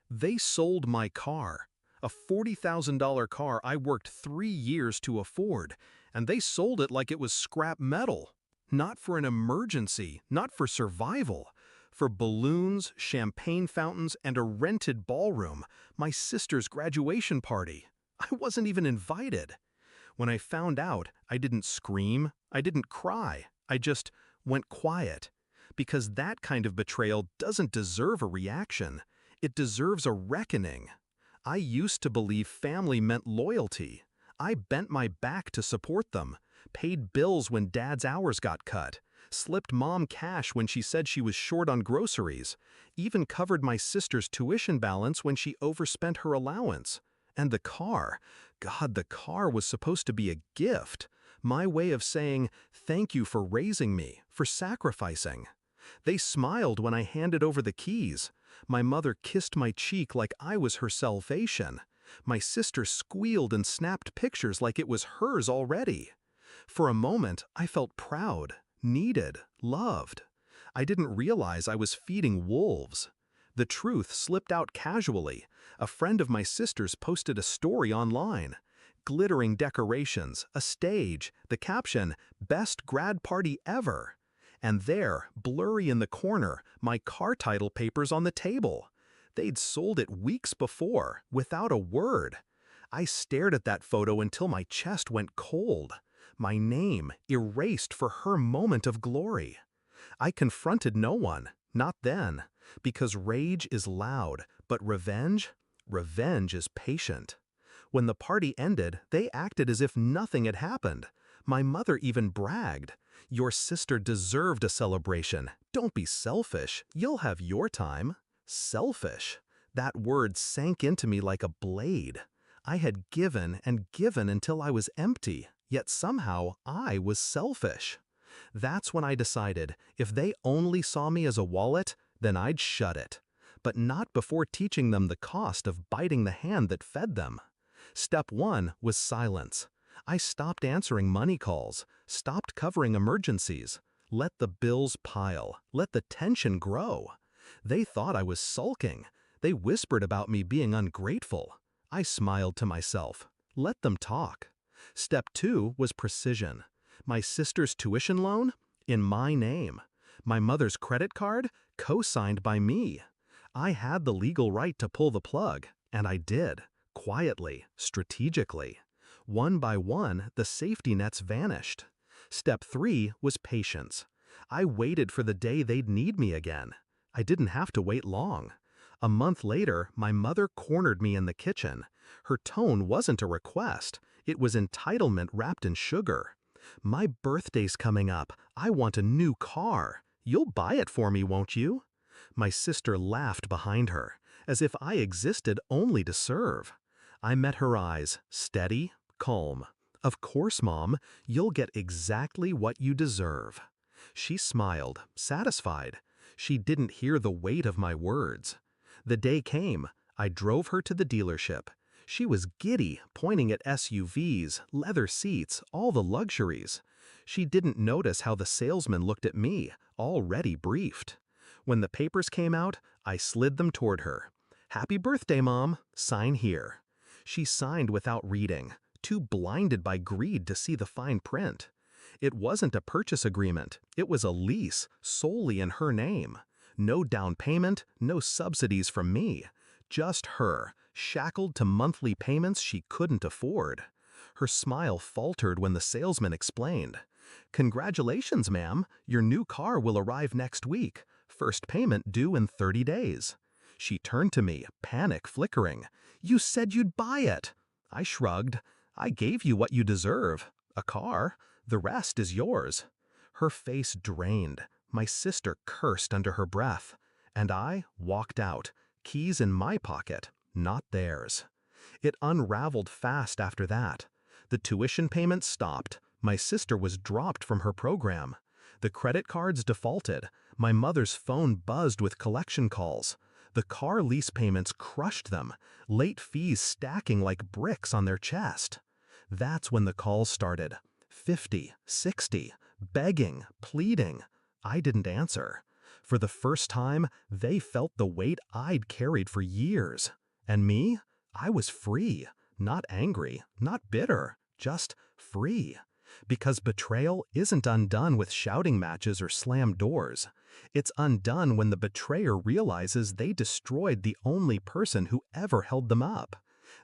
They sold my car, a $40,000 car I worked 3 years to afford, and they sold it like it was scrap metal. Not for an emergency, not for survival. For balloons, champagne fountains, and a rented ballroom, my sister's graduation party. I wasn't even invited. When I found out, I didn't scream, I didn't cry, I just went quiet. Because that kind of betrayal doesn't deserve a reaction. It deserves a reckoning. I used to believe family meant loyalty. I bent my back to support them, paid bills when dad's hours got cut, slipped mom cash when she said she was short on groceries, even covered my sister's tuition balance when she overspent her allowance. And the car, God, the car was supposed to be a gift. My way of saying, thank you for raising me, for sacrificing. They smiled when I handed over the keys. My mother kissed my cheek like I was her salvation. My sister squealed and snapped pictures like it was hers already. For a moment, I felt proud, needed, loved. I didn't realize I was feeding wolves. The truth slipped out casually. A friend of my sister's posted a story online. Glittering decorations, a stage, the caption, "Best grad party ever." And there, blurry in the corner, my car title papers on the table. They'd sold it weeks before, without a word. I stared at that photo until my chest went cold. My name erased for her moment of glory. I confronted no one, not then, because rage is loud, but revenge is patient. When the party ended, they acted as if nothing had happened. My mother even bragged, "Your sister deserved a celebration. Don't be selfish. You'll have your time." Selfish. That word sank into me like a blade. I had given and given until I was empty, yet somehow I was selfish. That's when I decided, if they only saw me as a wallet, then I'd shut it. But not before teaching them the cost of biting the hand that fed them. Step one was silence. I stopped answering money calls, stopped covering emergencies. Let the bills pile, let the tension grow. They thought I was sulking. They whispered about me being ungrateful. I smiled to myself. Let them talk. Step two was precision. My sister's tuition loan? In my name. My mother's credit card? Co-signed by me. I had the legal right to pull the plug, and I did. Quietly, strategically. One by one, the safety nets vanished. Step three was patience. I waited for the day they'd need me again. I didn't have to wait long. A month later, my mother cornered me in the kitchen. Her tone wasn't a request. It was entitlement wrapped in sugar. "My birthday's coming up. I want a new car. You'll buy it for me, won't you?" My sister laughed behind her, as if I existed only to serve. I met her eyes, steady, calm. "Of course, Mom, you'll get exactly what you deserve." She smiled, satisfied. She didn't hear the weight of my words. The day came. I drove her to the dealership. She was giddy, pointing at SUVs, leather seats, all the luxuries. She didn't notice how the salesman looked at me, already briefed. When the papers came out, I slid them toward her. "Happy birthday, Mom. Sign here." She signed without reading, too blinded by greed to see the fine print. It wasn't a purchase agreement. It was a lease, solely in her name. No down payment, no subsidies from me. Just her, shackled to monthly payments she couldn't afford. Her smile faltered when the salesman explained. "Congratulations, ma'am. Your new car will arrive next week. First payment due in 30 days. She turned to me, panic flickering. "You said you'd buy it." I shrugged. "I gave you what you deserve. A car. The rest is yours." Her face drained. My sister cursed under her breath. And I walked out, keys in my pocket, not theirs. It unraveled fast after that. The tuition payments stopped. My sister was dropped from her program. The credit cards defaulted. My mother's phone buzzed with collection calls. The car lease payments crushed them, late fees stacking like bricks on their chest. That's when the calls started. 50, 60, begging, pleading. I didn't answer. For the first time, they felt the weight I'd carried for years. And me? I was free. Not angry, not bitter, just free. Because betrayal isn't undone with shouting matches or slammed doors. It's undone when the betrayer realizes they destroyed the only person who ever held them up.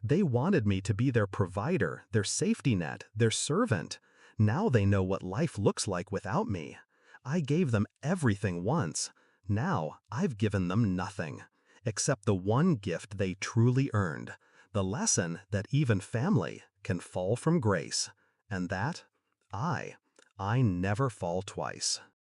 They wanted me to be their provider, their safety net, their servant. Now they know what life looks like without me. I gave them everything once. Now I've given them nothing, except the one gift they truly earned, the lesson that even family can fall from grace, and that I never fall twice.